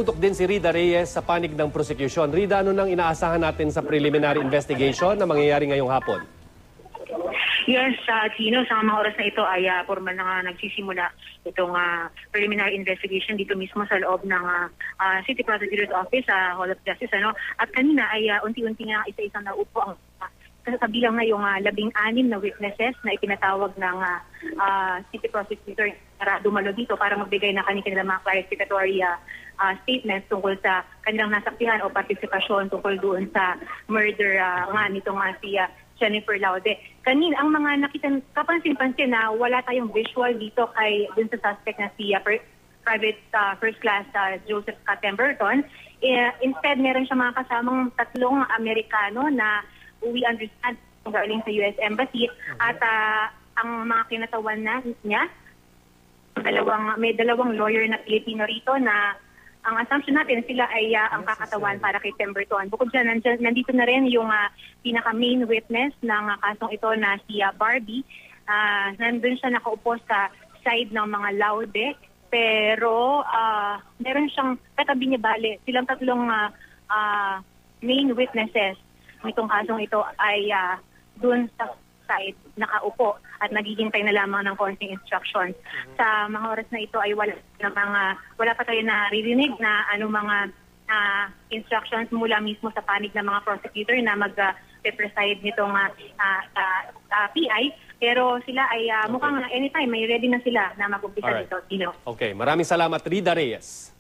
Nakatutok din si Rida Reyes sa panig ng prosecution. Rida, ano nang inaasahan natin sa preliminary investigation na mangyayari ngayong hapon? Yes, Tino, sa mga oras na ito ay formal na nagsisimula itong preliminary investigation dito mismo sa loob ng City Prosecutor's Office sa Hall of Justice. At kanina ay unti-unti nga isa-isang naupo ang kabilang na yung 16 na witnesses na ipinatawag ng City Prosecutor para dumalo dito para magbigay na kanilang mga clarificatory statements tungkol sa kanilang nasaktihan o partisipasyon tungkol doon sa murder nitong si Jennifer Laude. Kanina, ang mga nakita, kapansin-pansin na wala tayong visual dito kay dun sa suspect na si Private First Class Joseph Catemberton. Instead, meron siya mga kasamang tatlong Amerikano na we understand galing sa US Embassy at ang mga kinatawan niya, may dalawang lawyer na Pilipino rito na ang assumption natin sila ay ang kakatawan para kay Pemberton. Bukod dyan, nandito na rin yung pinaka-main witness ng kasong ito na si Barbie. Nandun siya nakaupo sa side ng mga Laude, pero meron siyang katabi niya bale. Silang tatlong main witnesses nitong kasong ito ay dun sa side nakaupo at naghihintay na lamang ng konting instructions. Sa mga oras na ito ay wala pa tayo naririnig na mga instructions mula mismo sa panig ng mga prosecutor na mag-preside nitong PI. Pero sila ay mukhang anytime may ready na sila na mag-umpisa nito. Okay, maraming salamat, Rida Reyes.